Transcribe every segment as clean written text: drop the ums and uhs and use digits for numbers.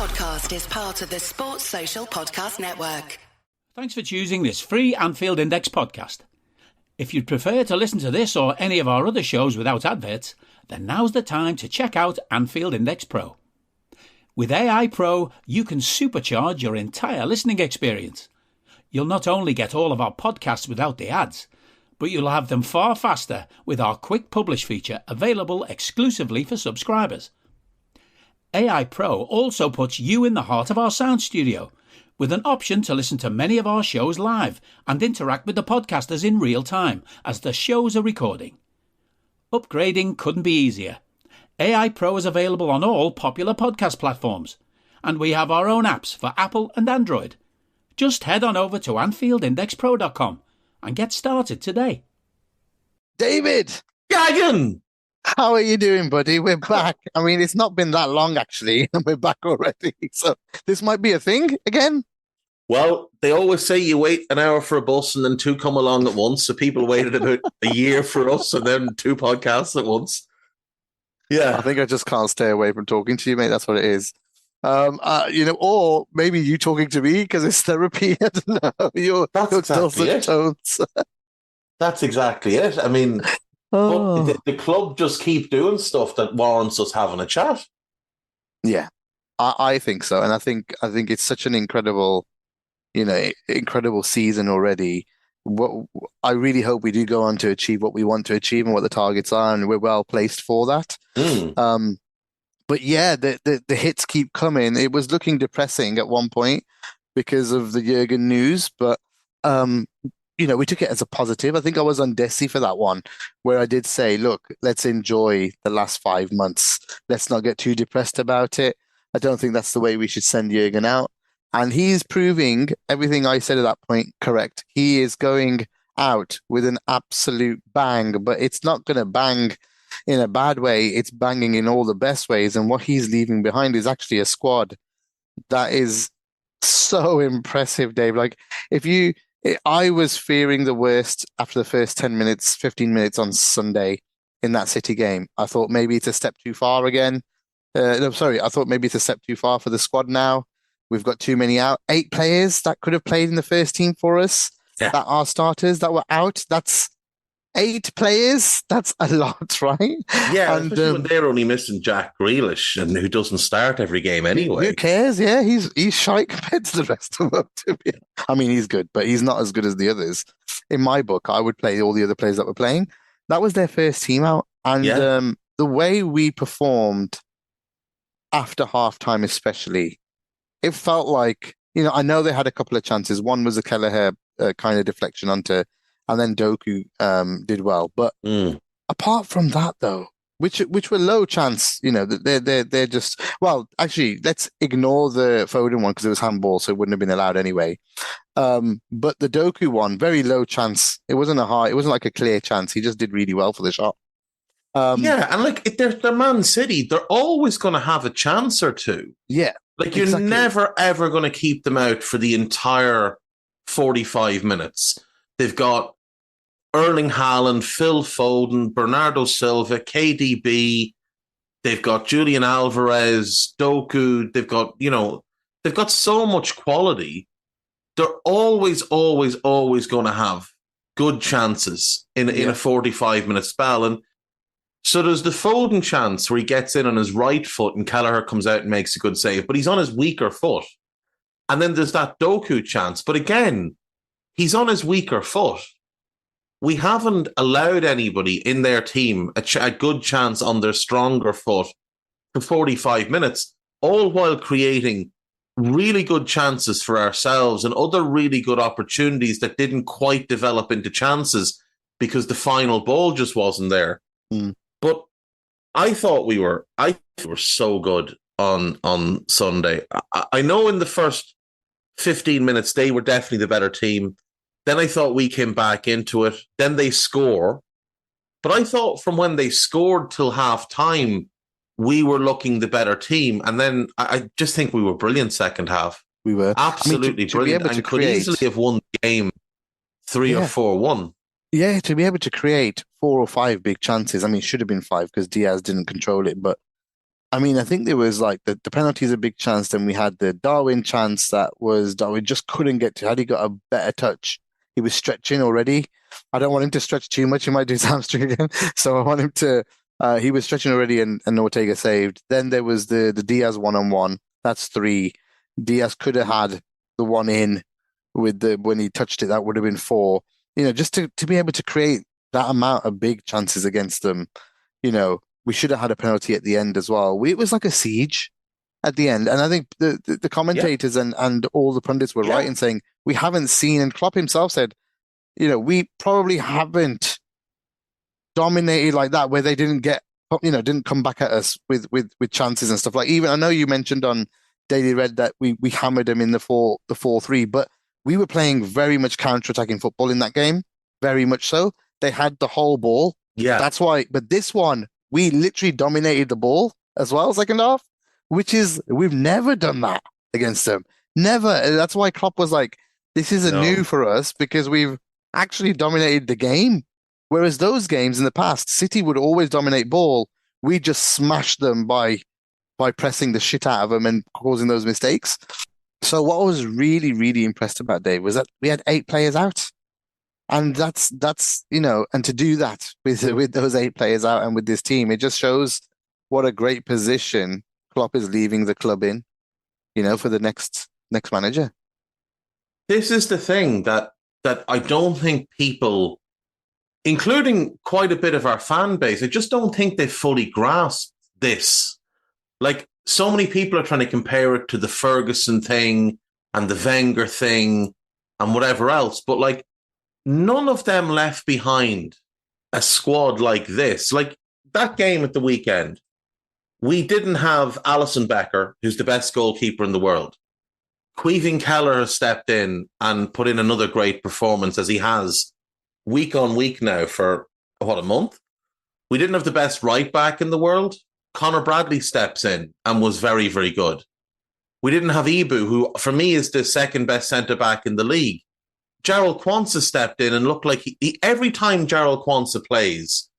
podcast is part of the Sports Social Podcast Network. Thanks for choosing this free Anfield Index podcast. If you'd prefer to listen to this or any of our other shows without adverts, then now's the time to check out Anfield Index Pro. With AI Pro, you can supercharge your entire listening experience. You'll not only get all of our podcasts without the ads, but you'll have them far faster with our quick publish feature available exclusively for subscribers. AI Pro also puts you in the heart of our sound studio, with an option to listen to many of our shows live and interact with the podcasters in real time as the shows are recording. Upgrading couldn't be easier. AI Pro is available on all popular podcast platforms, and we have our own apps for Apple and Android. Just head on over to AnfieldIndexPro.com and get started today. David! Gagan! How are you doing, buddy? We're back. I mean, it's not been that long, actually, and we're back already. So this might be a thing again. Well, they always say you wait an hour for a bus and then two come along at once. So people waited about a year for us and then two podcasts at once. Yeah. I think I just can't stay away from talking to you, mate. That's what it is. Or maybe you talking to me because it's therapy. I don't know. Your dulcet tones. That's exactly it. I mean... Oh. But the club just keep doing stuff that warrants us having a chat. Yeah, I think so, and I think it's such an incredible season already. What I really hope we do go on to achieve what we want to achieve and what the targets are, and we're well placed for that. But yeah, the hits keep coming. It was looking depressing at one point because of the Jurgen news, but we took it as a positive. I think I was on Desi for that one, where I did say, look, let's enjoy the last 5 months. Let's not get too depressed about it. I don't think that's the way we should send Jurgen out. And he's proving everything I said at that point correct. He is going out with an absolute bang, but it's not going to bang in a bad way. It's banging in all the best ways. And what he's leaving behind is actually a squad that is so impressive, Dave. Like, I was fearing the worst after the first 10 minutes, 15 minutes on Sunday in that City game. I thought maybe it's a step too far again. I thought maybe it's a step too far for the squad now. We've got too many out. 8 players that could have played in the first team for us, that are starters, that were out. That's 8 players. That's a lot, right? Yeah, and when they're only missing Jack Grealish, and who doesn't start every game anyway. Who cares? Yeah, he's shy compared to the rest of them. I mean, he's good, but he's not as good as the others. In my book, I would play all the other players that were playing. That was their first team out, and the way we performed after halftime, especially, it felt like I know they had a couple of chances. One was a Kelleher kind of deflection onto. And then Doku did well, but apart from that, though, which were low chance, they're just Actually, let's ignore the Foden one because it was handball, so it wouldn't have been allowed anyway. But the Doku one, very low chance. It wasn't like a clear chance. He just did really well for the shot. And if they're Man City, they're always going to have a chance or two. Yeah, like you're never ever going to keep them out for the entire 45 minutes. They've got Erling Haaland, Phil Foden, Bernardo Silva, KDB. They've got Julian Alvarez, Doku. They've got so much quality. They're always going to have good chances in a 45-minute spell. And so there's the Foden chance where he gets in on his right foot and Kelleher comes out and makes a good save, but he's on his weaker foot. And then there's that Doku chance. But again, he's on his weaker foot. We haven't allowed anybody in their team a good chance on their stronger foot for 45 minutes, all while creating really good chances for ourselves and other really good opportunities that didn't quite develop into chances because the final ball just wasn't there. But I thought we were so good on Sunday. I know in the first 15 minutes, they were definitely the better team. Then I thought we came back into it. Then they score. But I thought from when they scored till half time, we were looking the better team. And then I just think we were brilliant second half. We were. Absolutely brilliant. And could easily have won the game 3 or 4-1. Yeah, to be able to create 4 or 5 big chances. I mean, it should have been 5 because Diaz didn't control it. But I mean, I think there was like the penalty is a big chance. Then we had the Darwin chance that was Darwin just couldn't get to. Had he got a better touch, he was stretching already. I don't want him to stretch too much. He might do his hamstring again. So I want him to. He was stretching already, and Ortega saved. Then there was the Diaz 1-on-1. That's 3. Diaz could have had the one in with the when he touched it. That would have been 4. Just to be able to create that amount of big chances against them. We should have had a penalty at the end as well. It was like a siege at the end. And I think the commentators and all the pundits were right in saying we haven't seen, and Klopp himself said, we probably haven't dominated like that where they didn't come back at us with chances and stuff. Like, even I know you mentioned on Daily Red that we hammered them in the 4-3, but we were playing very much counter-attacking football in that game. Very much so. They had the whole ball. Yeah. That's why, but this one, we literally dominated the ball as well, second half, which is, we've never done that against them. Never. And that's why Klopp was like, this is new for us because we've actually dominated the game. Whereas those games in the past, City would always dominate ball. We just smashed them by pressing the shit out of them and causing those mistakes. So what I was really, really impressed about, Dave, was that we had 8 players out. And that's and to do that with those 8 players out and with this team, it just shows what a great position Klopp is leaving the club in, for the next manager. This is the thing that I don't think people, including quite a bit of our fan base, I just don't think they fully grasp this. Like, so many people are trying to compare it to the Ferguson thing and the Wenger thing and whatever else, but like, none of them left behind a squad like this. Like, that game at the weekend, we didn't have Alisson Becker, who's the best goalkeeper in the world. Queeving Keller has stepped in and put in another great performance, as he has week on week now for, a month? We didn't have the best right back in the world. Conor Bradley steps in and was very, very good. We didn't have Ibu, who for me is the second best centre-back in the league. Jarrell Quansah stepped in and looked like every time Jarrell Quansah plays,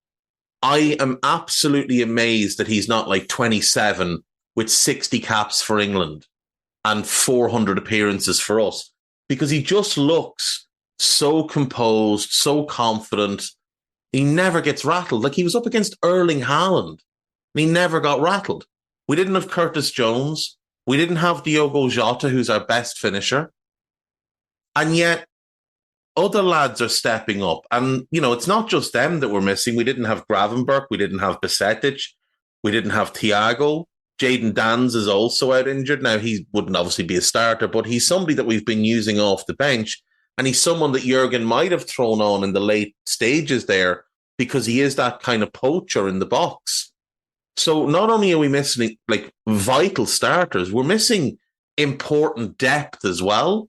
I am absolutely amazed that he's not like 27 with 60 caps for England and 400 appearances for us, because he just looks so composed, so confident. He never gets rattled. Like, he was up against Erling Haaland and he never got rattled. We didn't have Curtis Jones. We didn't have Diogo Jota, who's our best finisher. And yet, other lads are stepping up. And, it's not just them that we're missing. We didn't have Gravenberch. We didn't have Besetic. We didn't have Thiago. Jayden Danns is also out injured. Now, he wouldn't obviously be a starter, but he's somebody that we've been using off the bench. And he's someone that Jurgen might have thrown on in the late stages there because he is that kind of poacher in the box. So not only are we missing like vital starters, we're missing important depth as well.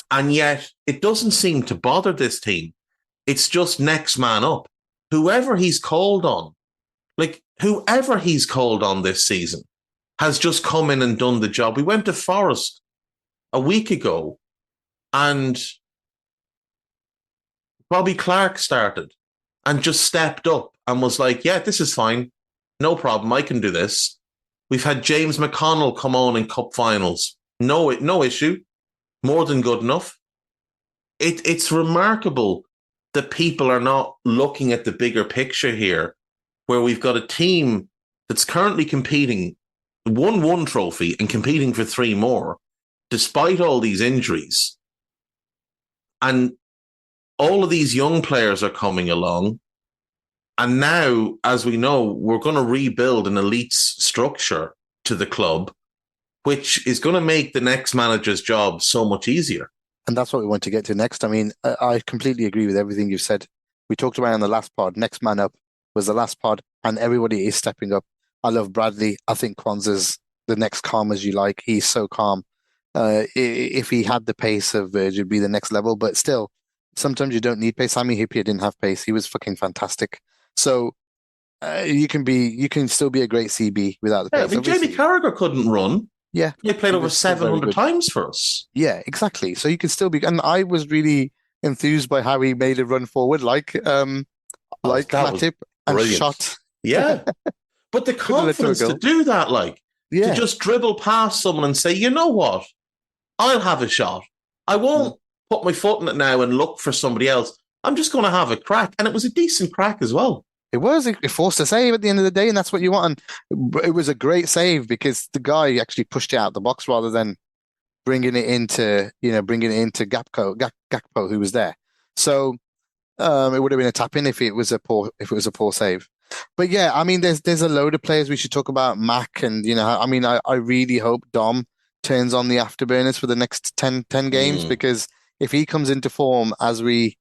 And yet it doesn't seem to bother this team. It's just next man up. Whoever he's called on this season has just come in and done the job. We went to Forest a week ago and Bobby Clark started and just stepped up and was like, yeah, this is fine. No problem. I can do this. We've had James McConnell come on in cup finals. No issue. More than good enough. It's remarkable that people are not looking at the bigger picture here, where we've got a team that's currently competing, won 1 trophy and competing for 3 more, despite all these injuries. And all of these young players are coming along. And now, as we know, we're going to rebuild an elite structure to the club, which is going to make the next manager's job so much easier. And that's what we want to get to next. I mean, I completely agree with everything you've said. We talked about it on the last pod. Next man up was the last pod, and everybody is stepping up. I love Bradley. I think Quansah's the next calm as you like. He's so calm. If he had the pace of Virgil, it'd be the next level. But still, sometimes you don't need pace. Sami Hyypiä didn't have pace. He was fucking fantastic. So you can still be a great CB without the pace. I mean, Jamie Carragher couldn't run. Yeah. He played over 700 times for us. Yeah, exactly. So you can still be, and I was really enthused by how he made a run forward, like Matip, and shot. Yeah. But the confidence to do that, like, to just dribble past someone and say, you know what? I'll have a shot. I won't put my foot in it now and look for somebody else. I'm just going to have a crack. And it was a decent crack as well. It was. It forced a save at the end of the day, and that's what you want. And it was a great save because the guy actually pushed it out the box rather than bringing it into Gakpo, who was there. So it would have been a tap in if it was a poor save. But yeah, I mean, there's a load of players we should talk about. Mac, and I really hope Dom turns on the afterburners for the next 10 games, because if he comes into form as we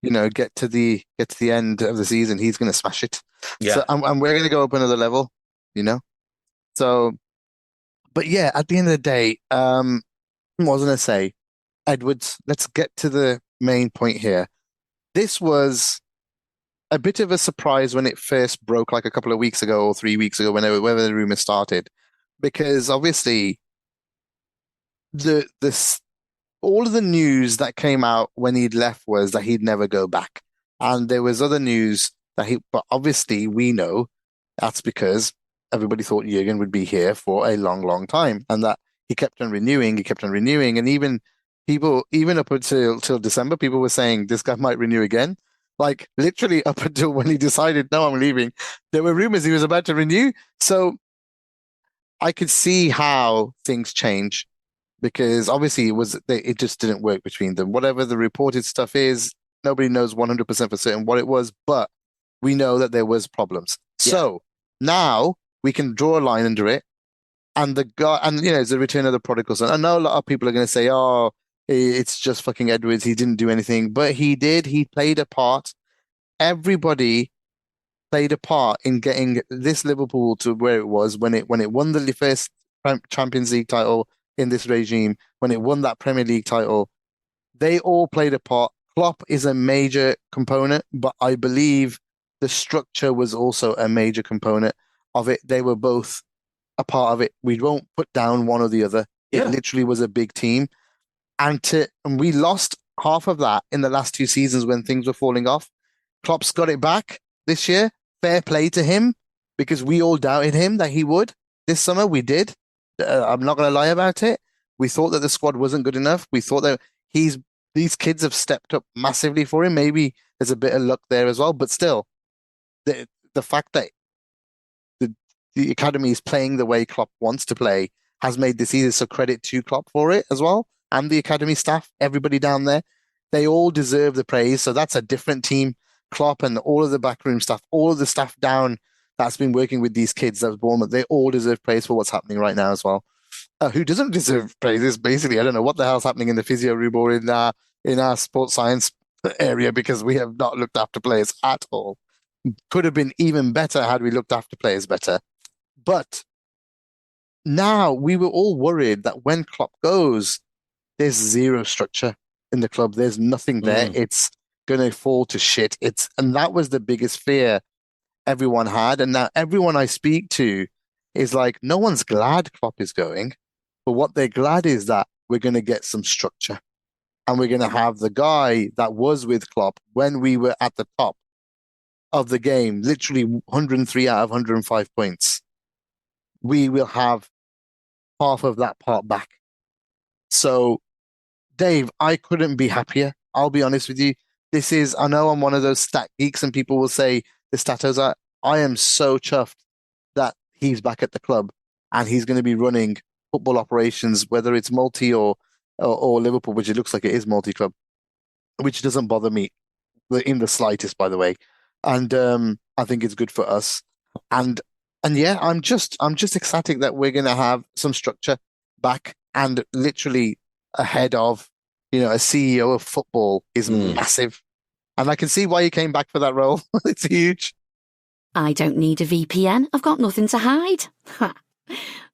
get to the end of the season, he's going to smash it. Yeah. So, and we're going to go up another level, So, but yeah, at the end of the day, what was I going to say? Edwards, let's get to the main point here. This was a bit of a surprise when it first broke, like a couple of weeks ago or 3 weeks ago, whenever the rumor started, because obviously all of the news that came out when he'd left was that he'd never go back, and there was other news but obviously we know that's because everybody thought Jurgen would be here for a long, long time, and that he kept on renewing, and even up until December, people were saying this guy might renew again. Like literally up until when he decided, no, I'm leaving, there were rumors he was about to renew. So I could see how things change, because obviously it just didn't work between them. Whatever the reported stuff is, nobody knows 100% for certain what it was, but we know that there was problems. Yeah. So now we can draw a line under it, and the guy, and it's the return of the prodigal son. I know a lot of people are going to say, oh, it's just fucking Edwards, he didn't do anything, but he did. He played a part. Everybody played a part in getting this Liverpool to where it was when it won the first Champions League title in this regime, when it won that Premier League title. They all played a part. Klopp is a major component, but I believe the structure was also a major component of it. They were both a part of it. We won't put down one or the other. It literally was a big team. And we lost half of that in the last 2 seasons when things were falling off. Klopp's got it back this year. Fair play to him, because we all doubted him that he would. This summer we did. I'm not going to lie about it. We thought that the squad wasn't good enough. We thought that these kids have stepped up massively for him. Maybe there's a bit of luck there as well, but still, the fact that the academy is playing the way Klopp wants to play has made this easier. So credit to Klopp for it as well, and the academy staff, everybody down there. They all deserve the praise. So that's a different team. Klopp and all of the backroom staff, all of the staff down that's been working with these kids that was Bournemouth, they all deserve praise for what's happening right now as well. Who doesn't deserve praise is basically, I don't know what the hell's happening in the physio room or in our sports science area, because we have not looked after players at all. Could have been even better had we looked after players better. But now we were all worried that when Klopp goes, there's zero structure in the club. There's nothing there. It's going to fall to shit. And that was the biggest fear everyone had. And now everyone I speak to is like, no one's glad Klopp is going, but what they're glad is that we're going to get some structure, and we're going to have the guy that was with Klopp when we were at the top of the game, literally 103 out of 105 points. We will have half of that part back. So, Dave, I couldn't be happier. I'll be honest with you. I know I'm one of those stat geeks, and people will say the statos are. I am so chuffed that he's back at the club and he's going to be running football operations, whether it's multi or Liverpool, which it looks like it is multi-club, which doesn't bother me in the slightest, by the way. And I think it's good for us. And yeah, I'm just ecstatic that we're going to have some structure back, and literally ahead of, a CEO of football is massive. And I can see why he came back for that role. It's huge. I don't need a VPN. I've got nothing to hide.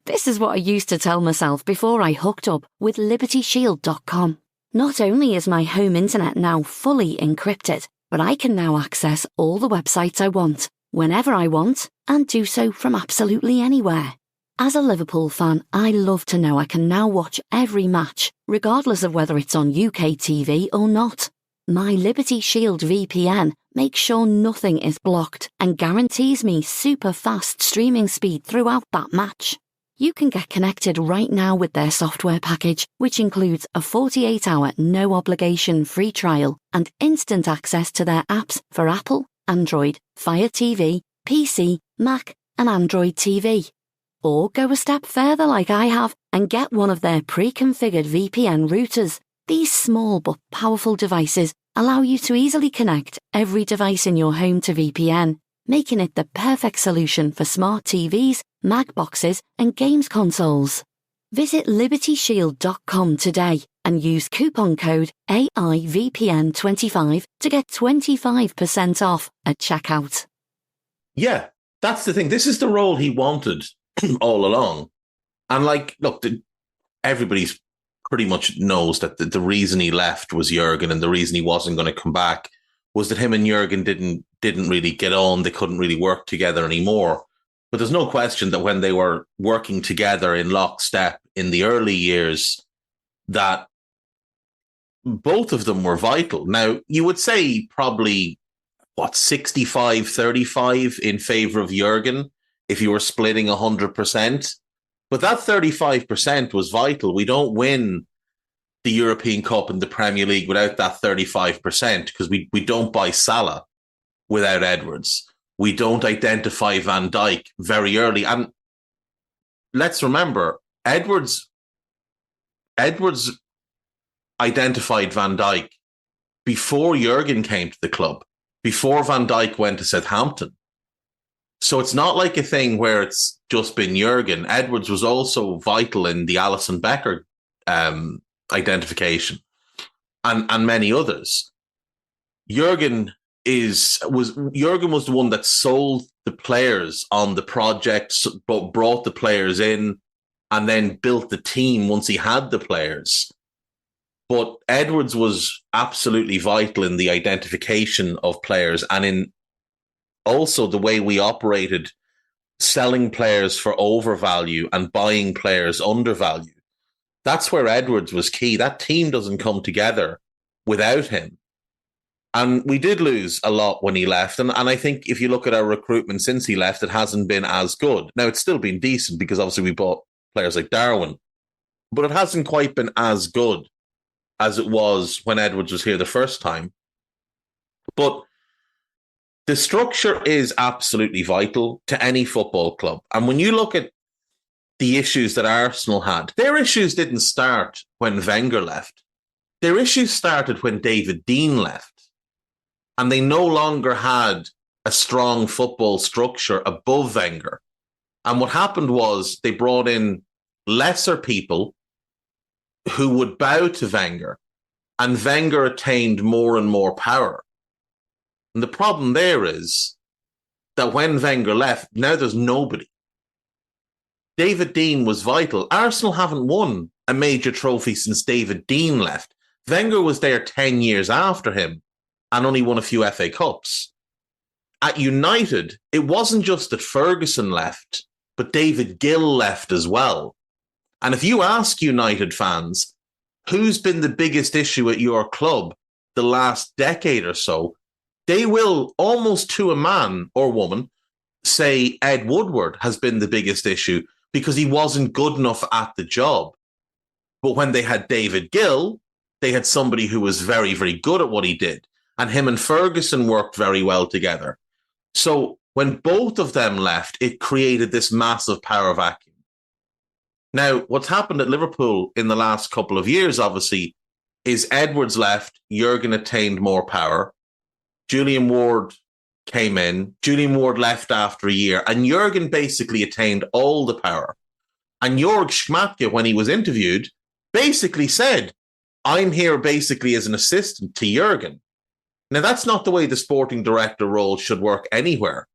This is what I used to tell myself before I hooked up with LibertyShield.com. Not only is my home internet now fully encrypted, but I can now access all the websites I want, whenever I want, and do so from absolutely anywhere. As a Liverpool fan, I love to know I can now watch every match, regardless of whether it's on UK TV or not. My Liberty Shield VPN makes sure nothing is blocked and guarantees me super fast streaming speed throughout that match. You can get connected right now with their software package, which includes a 48-hour no-obligation free trial and instant access to their apps for Apple, Android, Fire TV, PC, Mac, and Android TV. Or go a step further like I have and get one of their pre-configured VPN routers. These small but powerful devices allow you to easily connect every device in your home to VPN, making it the perfect solution for smart TVs, Mac boxes, and games consoles. Visit libertyshield.com today and use coupon code AIVPN25 to get 25% off at checkout. Yeah, that's the thing. This is the role he wanted all along. And look, everybody's pretty much knows that the reason he left was Jurgen, and the reason he wasn't going to come back was that him and Jurgen didn't really get on. They couldn't really work together anymore. But there's no question that when they were working together in lockstep in the early years, that both of them were vital. Now, you would say probably, 65-35 in favour of Jurgen if you were splitting 100%. But that 35% was vital. We don't win the European Cup and the Premier League without that 35% because we don't buy Salah without Edwards. We don't identify Van Dijk very early. And let's remember, Edwards identified Van Dijk before Jurgen came to the club, before Van Dijk went to Southampton. So it's not like a thing where it's just been Jurgen. Edwards was also vital in the Alisson Becker identification and many others. Jurgen was the one that sold the players on the project, brought the players in, and then built the team once he had the players. But Edwards was absolutely vital in the identification of players and in also the way we operated, selling players for overvalue and buying players undervalue. That's where Edwards was key. That team doesn't come together without him. And we did lose a lot when he left. And I think if you look at our recruitment since he left, it hasn't been as good. Now, it's still been decent because obviously we bought players like Darwin, but it hasn't quite been as good as it was when Edwards was here the first time. But the structure is absolutely vital to any football club. And when you look at the issues that Arsenal had, their issues didn't start when Wenger left. Their issues started when David Dein left. And they no longer had a strong football structure above Wenger. And what happened was they brought in lesser people who would bow to Wenger. And Wenger attained more and more power. And the problem there is that when Wenger left, now there's nobody. David Dein was vital. Arsenal haven't won a major trophy since David Dein left. Wenger was there 10 years after him and only won a few FA Cups. At United, it wasn't just that Ferguson left, but David Gill left as well. And if you ask United fans, who's been the biggest issue at your club the last decade or so, they will, almost to a man or woman, say Ed Woodward has been the biggest issue because he wasn't good enough at the job. But when they had David Gill, they had somebody who was very, very good at what he did. And him and Ferguson worked very well together. So when both of them left, it created this massive power vacuum. Now, what's happened at Liverpool in the last couple of years, obviously, is Edwards left, Jurgen attained more power. Julian Ward came in. Julian Ward left after a year. And Jurgen basically attained all the power. And Jörg Schmadtke, when he was interviewed, basically said, I'm here basically as an assistant to Jurgen. Now, that's not the way the sporting director role should work anywhere.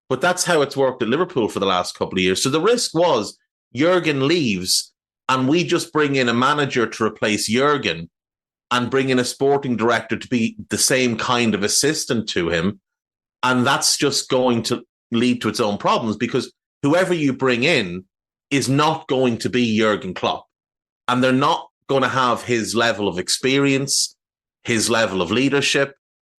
But that's how it's worked at Liverpool for the last couple of years. So the risk was Jurgen leaves and we just bring in a manager to replace Jurgen and bring in a sporting director to be the same kind of assistant to him. And that's just going to lead to its own problems because whoever you bring in is not going to be Jurgen Klopp. And they're not going to have his level of experience, his level of leadership,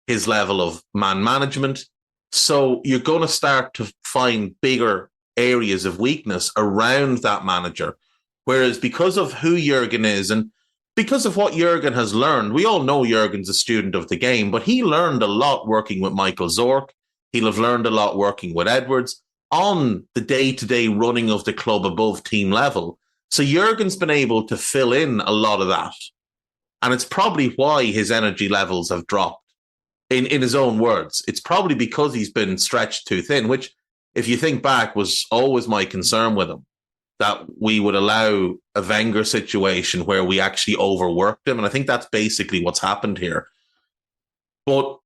his level of man management. So you're going to start to find bigger areas of weakness around that manager. Whereas because of who Jurgen is and because of what Jurgen has learned, we all know Jurgen's a student of the game, but he learned a lot working with Michael Zorc. He'll have learned a lot working with Edwards on the day-to-day running of the club above team level. So Jurgen's been able to fill in a lot of that. And it's probably why his energy levels have dropped. In his own words, it's probably because he's been stretched too thin, which, if you think back, was always my concern with him, that we would allow a Wenger situation where we actually overworked him. And I think that's basically what's happened here. But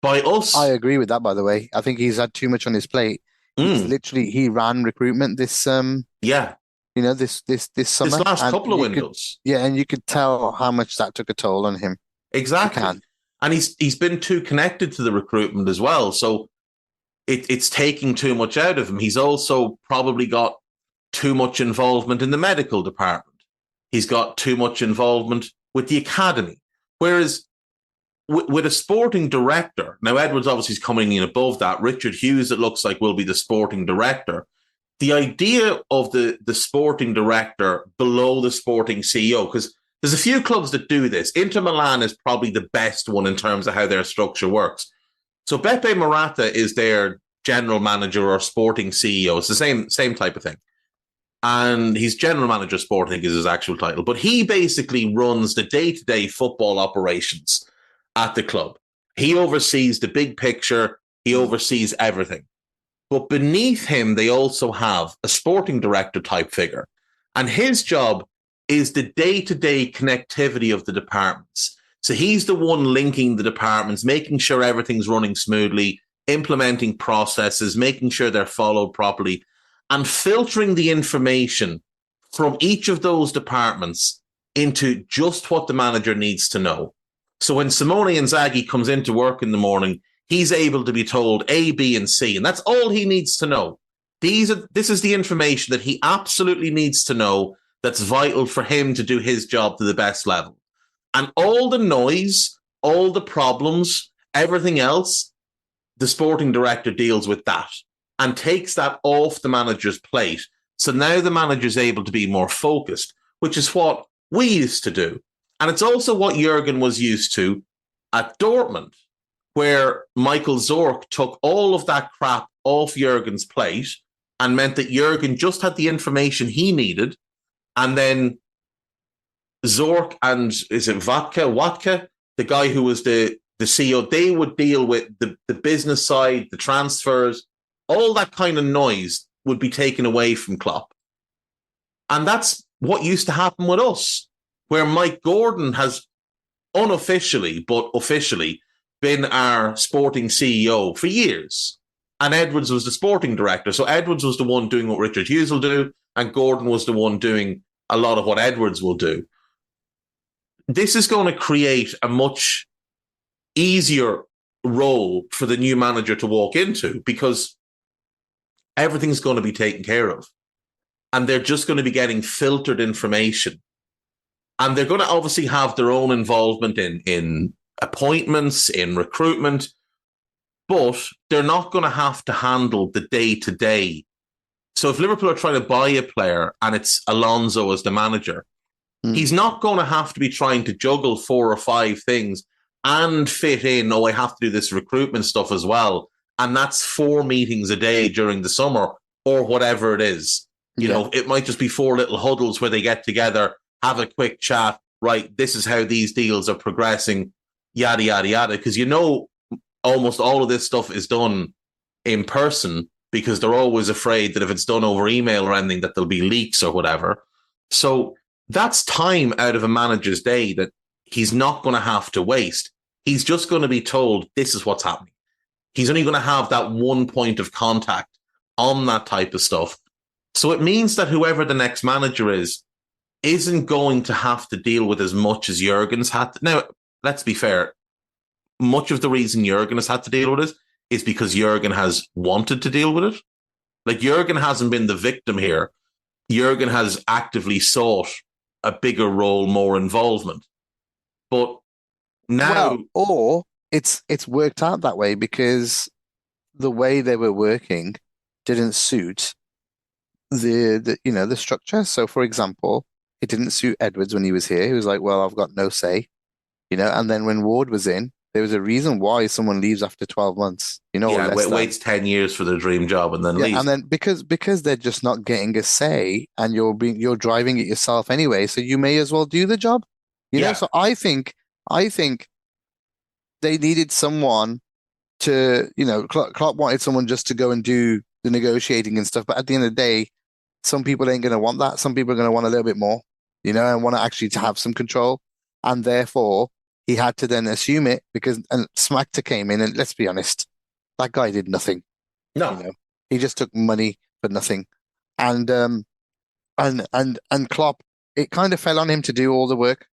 by us... I agree with that, by the way. I think he's had too much on his plate. He ran recruitment this summer. This last couple of windows. And you could tell how much that took a toll on him. Exactly. And he's been too connected to the recruitment as well. So it's taking too much out of him. He's also probably got too much involvement in the medical department. He's got too much involvement with the academy. Whereas with a sporting director, now Edwards obviously is coming in above that. Richard Hughes, it looks like, will be the sporting director. The idea of the sporting director below the sporting CEO, because there's a few clubs that do this. Inter Milan is probably the best one in terms of how their structure works. So Beppe Marotta is their general manager or sporting CEO. It's the same type of thing. And he's general manager sporting is his actual title. But he basically runs the day-to-day football operations at the club. He oversees the big picture. He oversees everything. But beneath him, they also have a sporting director type figure. And his job is the day-to-day connectivity of the departments. So he's the one linking the departments, making sure everything's running smoothly, implementing processes, making sure they're followed properly, and filtering the information from each of those departments into just what the manager needs to know. So when Simone Inzaghi comes into work in the morning, he's able to be told A, B, and C, and that's all he needs to know. This is the information that he absolutely needs to know that's vital for him to do his job to the best level. And all the noise, all the problems, everything else, the sporting director deals with that and takes that off the manager's plate. So now the manager's able to be more focused, which is what we used to do. And it's also what Jurgen was used to at Dortmund, where Michael Zorc took all of that crap off Jurgen's plate and meant that Jurgen just had the information he needed. And then Zorc and, is it Watka, the guy who was the CEO, they would deal with the business side, the transfers, all that kind of noise would be taken away from Klopp. And that's what used to happen with us, where Mike Gordon has unofficially, but officially, been our sporting CEO for years. And Edwards was the sporting director. So Edwards was the one doing what Richard Hughes will do, and Gordon was the one doing a lot of what Edwards will do. This is going to create a much easier role for the new manager to walk into because everything's going to be taken care of. And they're just going to be getting filtered information. And they're going to obviously have their own involvement in appointments, in recruitment, but they're not going to have to handle the day-to-day. So if Liverpool are trying to buy a player and it's Alonso as the manager, he's not going to have to be trying to juggle 4 or 5 things and fit in, I have to do this recruitment stuff as well. And that's 4 meetings a day during the summer or whatever it is. You know, it might just be 4 little huddles where they get together, have a quick chat, right, this is how these deals are progressing, yada, yada, yada. Because almost all of this stuff is done in person because they're always afraid that if it's done over email or anything, that there'll be leaks or whatever. So that's time out of a manager's day that he's not going to have to waste. He's just going to be told, this is what's happening. He's only going to have that one point of contact on that type of stuff. So it means that whoever the next manager isn't going to have to deal with as much as Jurgen's had to. Now, let's be fair. Much of the reason Jurgen has had to deal with it is because Jurgen has wanted to deal with it. Like, Jurgen hasn't been the victim here. Jurgen has actively sought a bigger role, more involvement. But Now, or it's worked out that way because the way they were working didn't suit the structure. So, for example, it didn't suit Edwards when he was here. He was like, "Well, I've got no say," And then when Ward was in, there was a reason why someone leaves after 12 months. Or less waits 10 years for their dream job and then leaves. And then because they're just not getting a say, and you're driving it yourself anyway, so you may as well do the job. So I think they needed someone to, Klopp wanted someone just to go and do the negotiating and stuff. But at the end of the day, some people ain't going to want that. Some people are going to want a little bit more, and want to actually to have some control. And therefore, he had to then assume it and Smackter came in, and let's be honest, that guy did nothing. No, he just took money for nothing. And Klopp, it kind of fell on him to do all the work.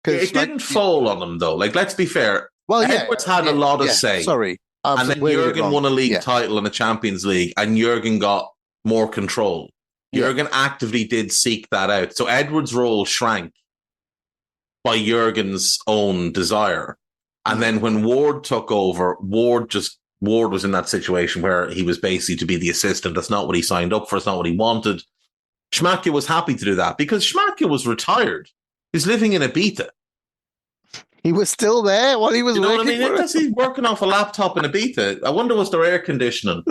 It didn't fall on him though. Like, let's be fair. Well, Edwards had a lot of say. Sorry. And then Jurgen won a league title and a Champions League, and Jurgen got more control. Jurgen actively did seek that out. So Edwards' role shrank by Jurgen's own desire. And then when Ward took over, Ward was in that situation where he was basically to be the assistant. That's not what he signed up for. It's not what he wanted. Schmadtke was happy to do that because Schmadtke was retired. He's living in Ibiza. He was still there while he was working. What I mean? He's working off a laptop in Ibiza. I wonder was there air conditioning?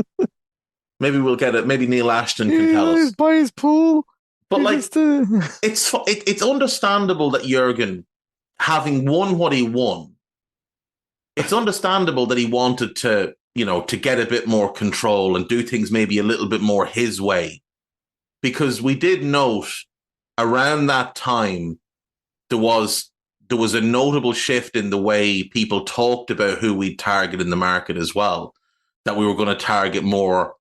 Maybe we'll get it. Maybe Neil Ashton can tell us. By his pool. But it's understandable that Jurgen, having won what he won, it's understandable that he wanted to get a bit more control and do things maybe a little bit more his way. Because we did note around that time there was a notable shift in the way people talked about who we'd target in the market as well, that we were going to target more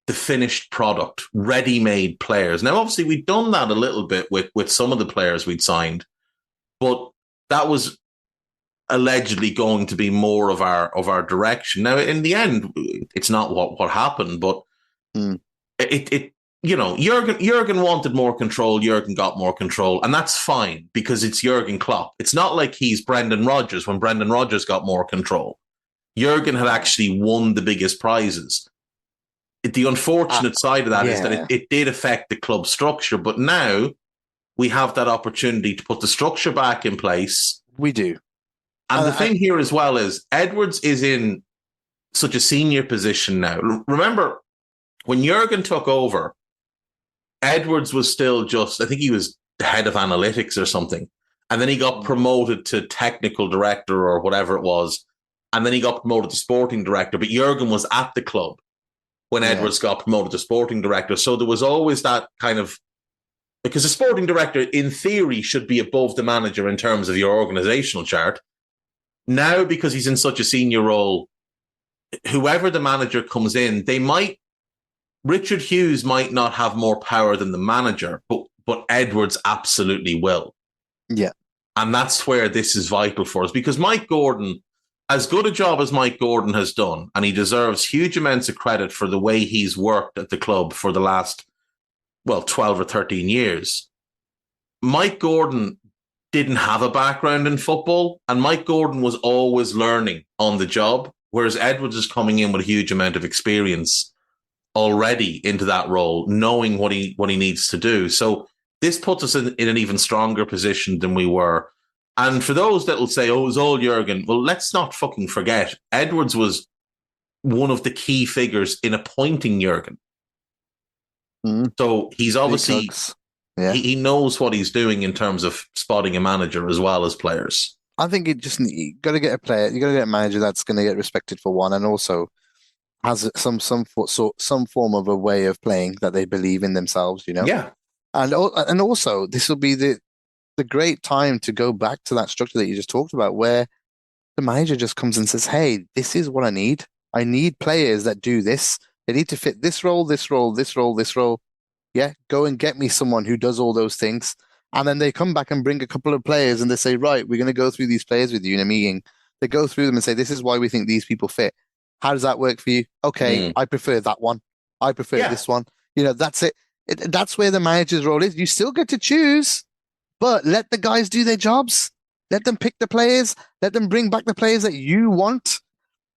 the finished product, ready-made players. Now, obviously, we'd done that a little bit with some of the players we'd signed, but that was allegedly going to be more of our direction. Now, in the end, it's not what happened, but Jurgen wanted more control. Jurgen got more control, and that's fine because it's Jurgen Klopp. It's not like he's Brendan Rodgers when Brendan Rodgers got more control. Jurgen had actually won the biggest prizes. The unfortunate side of that is that it did affect the club structure, but now we have that opportunity to put the structure back in place. We do. And the thing here as well is Edwards is in such a senior position now. Remember, when Jurgen took over, Edwards was still I think he was the head of analytics or something. And then he got promoted to technical director or whatever it was. And then he got promoted to sporting director. But Jurgen was at the club when Edwards got promoted to sporting director. So there was always that kind of, because the sporting director in theory should be above the manager in terms of your organizational chart. Now, because he's in such a senior role, whoever the manager comes in, Richard Hughes might not have more power than the manager, but Edwards absolutely will. Yeah. And that's where this is vital for us, because Mike Gordon, as good a job as Mike Gordon has done, and he deserves huge amounts of credit for the way he's worked at the club for the last, 12 or 13 years. Mike Gordon didn't have a background in football, and Mike Gordon was always learning on the job, whereas Edwards is coming in with a huge amount of experience already into that role, knowing what he needs to do. So this puts us in an even stronger position than we were. And for those that will say, oh, it was all Jurgen, well, let's not fucking forget, Edwards was one of the key figures in appointing Jurgen. So he's obviously, he knows what he's doing in terms of spotting a manager as well as players. I think you got to get a player, you got to get a manager that's going to get respected for one, and also has some form of a way of playing that they believe in themselves, Yeah. And also this will be the great time to go back to that structure that you just talked about, where the manager just comes and says, hey, this is what I need. I need players that do this. They need to fit this role, this role, this role, this role. Yeah, go and get me someone who does all those things. And then they come back and bring a couple of players and they say, right, we're going to go through these players with you in a meeting. They go through them and say, this is why we think these people fit. How does that work for you? Okay, I prefer that one. I prefer this one. That's it. That's where the manager's role is. You still get to choose, but let the guys do their jobs. Let them pick the players. Let them bring back the players that you want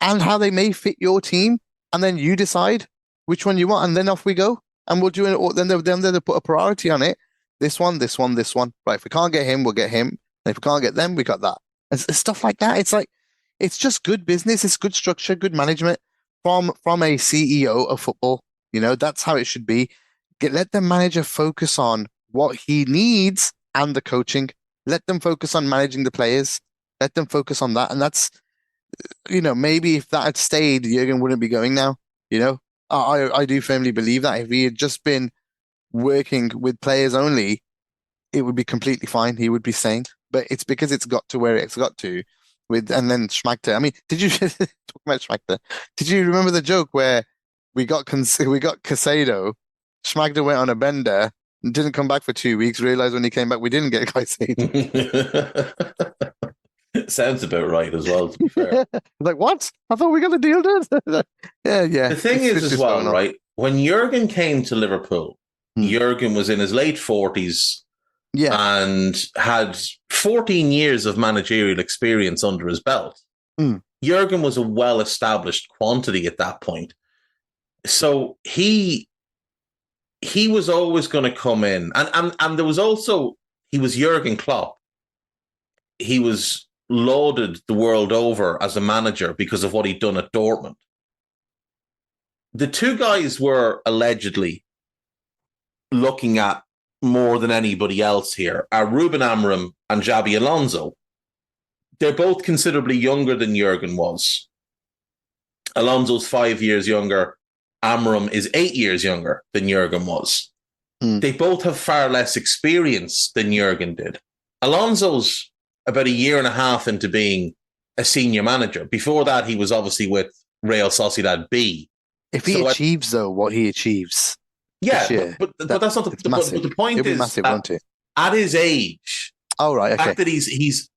and how they may fit your team. And then you decide which one you want. And then off we go. And we'll do it. Then they'll put a priority on it. This one, this one, this one. Right. If we can't get him, we'll get him. And if we can't get them, we got that. It's stuff like that. It's like, it's just good business. It's good structure, good management from a CEO of football. That's how it should be. Let the manager focus on what he needs and the coaching. Let them focus on managing the players. Let them focus on that. And that's, maybe if that had stayed, Jurgen wouldn't be going now. I do firmly believe that if he had just been working with players only, it would be completely fine. He would be staying. But it's because it's got to where it's got to and then Schmachter. I mean, did you talk about Schmachter? Did you remember the joke where we got Caicedo, Schmachter went on a bender and didn't come back for 2 weeks, realized when he came back we didn't get Caicedo. Sounds about right as well, to be fair. Like, what? I thought we got a deal done. Yeah. The thing is as well, right? When Jurgen came to Liverpool, Jurgen was in his late 40s and had 14 years of managerial experience under his belt. Jurgen was a well-established quantity at that point. So he was always going to come in. And there was also, he was Jurgen Klopp. He was lauded the world over as a manager because of what he'd done at Dortmund. The two guys were allegedly looking at more than anybody else here are Ruben Amorim and Xabi Alonso. They're both considerably younger than Jurgen was. Alonso's 5 years younger. Amorim is 8 years younger than Jurgen was. They both have far less experience than Jurgen did. Alonso's about a year and a half into being a senior manager. Before that, he was obviously with Real Sociedad B. If he achieves, though, what he achieves. Yeah, but that's not the point. But the point is, massive, won't it? At his age, right, okay. The fact that he's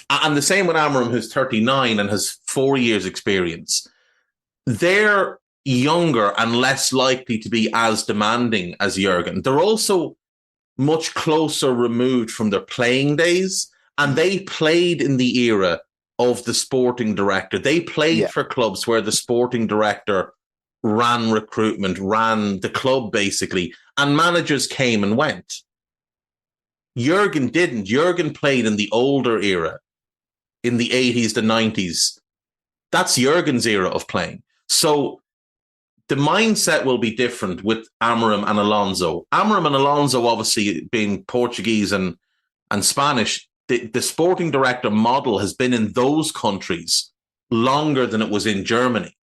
and the same with Amorim, who's 39 and has 4 years experience, they're younger and less likely to be as demanding as Jurgen. They're also much closer removed from their playing days, and they played in the era of the sporting director. They played for clubs where the sporting director ran recruitment, ran the club basically, and managers came and went. Jurgen didn't. Jurgen played in the older era, in the 80s, the 90s. That's Jurgen's era of playing. So the mindset will be different with Amorim and Alonso. Amorim and Alonso, obviously being Portuguese and Spanish, the sporting director model has been in those countries longer than it was in Germany.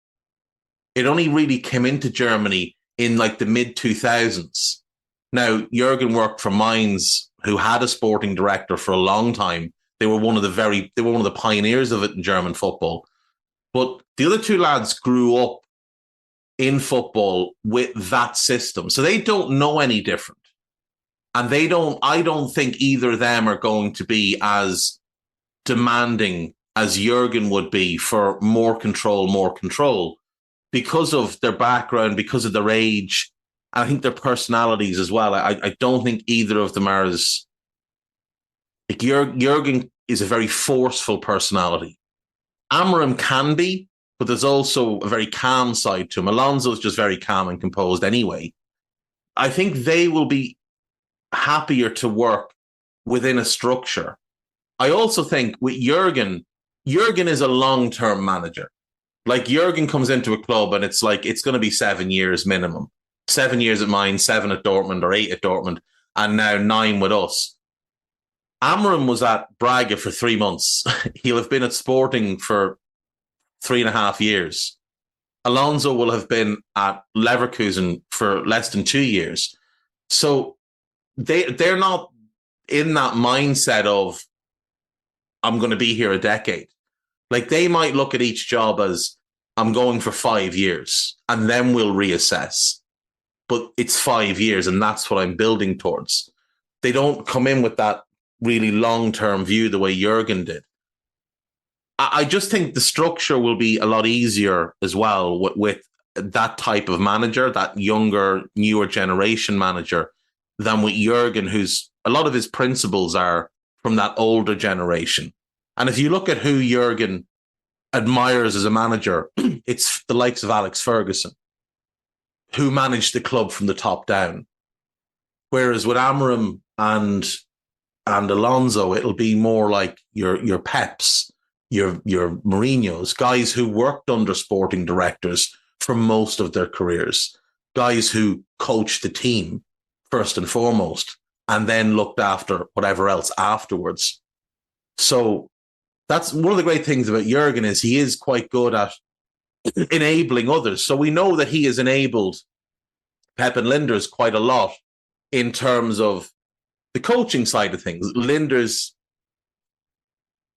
It only really came into Germany in like the mid-2000s. Now, Jurgen worked for Mainz, who had a sporting director for a long time. They were one of the pioneers of it in German football. But the other two lads grew up in football with that system. So they don't know any different. And I don't think either of them are going to be as demanding as Jurgen would be for more control, because of their background, because of their age, and I think their personalities as well. I don't think either of them are as... Like Jurgen is a very forceful personality. Amorim can be, but there's also a very calm side to him. Alonso's just very calm and composed anyway. I think they will be happier to work within a structure. I also think with Jurgen is a long-term manager. Like Jurgen comes into a club and it's like, it's going to be 7 years minimum. 7 years at Mainz, 7 at Dortmund or 8 at Dortmund, and now 9 with us. Amorim was at Braga for 3 months. He'll have been at Sporting for 3.5 years. Alonso will have been at Leverkusen for less than 2 years. So they're not in that mindset of, I'm going to be here a decade. Like they might look at each job as, I'm going for 5 years and then we'll reassess. But it's 5 years and that's what I'm building towards. They don't come in with that really long-term view the way Jurgen did. I just think the structure will be a lot easier as well with that type of manager, that younger, newer generation manager, than with Jurgen, who's a lot of his principles are from that older generation. And if you look at who Jurgen admires as a manager, it's the likes of Alex Ferguson, who managed the club from the top down. Whereas with Amorim and Alonso, it'll be more like your Peps, your Mourinhos, guys who worked under sporting directors for most of their careers, guys who coached the team first and foremost, and then looked after whatever else afterwards. So that's one of the great things about Jurgen, is he is quite good at enabling others. So we know that he has enabled Pep and Linders quite a lot in terms of the coaching side of things. Linders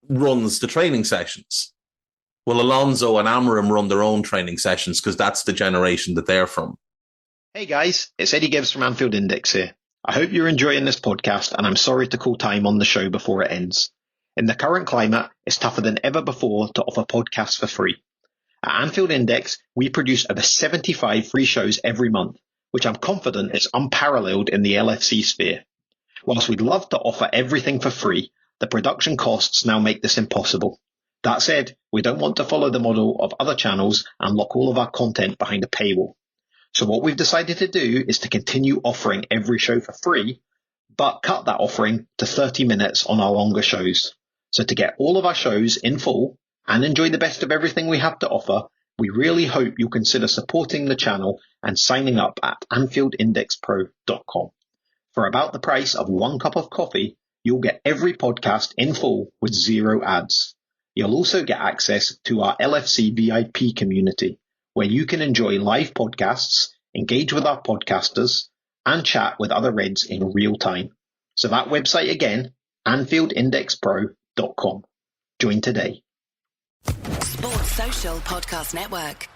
runs the training sessions. Well, Alonso and Amorim run their own training sessions because that's the generation that they're from. Hey guys, it's Eddie Gibbs from Anfield Index here. I hope you're enjoying this podcast, and I'm sorry to call time on the show before it ends. In the current climate, it's tougher than ever before to offer podcasts for free. At Anfield Index, we produce over 75 free shows every month, which I'm confident is unparalleled in the LFC sphere. Whilst we'd love to offer everything for free, the production costs now make this impossible. That said, we don't want to follow the model of other channels and lock all of our content behind a paywall. So what we've decided to do is to continue offering every show for free, but cut that offering to 30 minutes on our longer shows. So to get all of our shows in full and enjoy the best of everything we have to offer, we really hope you'll consider supporting the channel and signing up at AnfieldIndexPro.com. For about the price of 1 cup of coffee, you'll get every podcast in full with 0 ads. You'll also get access to our LFC VIP community, where you can enjoy live podcasts, engage with our podcasters, and chat with other Reds in real time. So that website again, AnfieldIndexPro.com. Join today. Sports Social Podcast Network.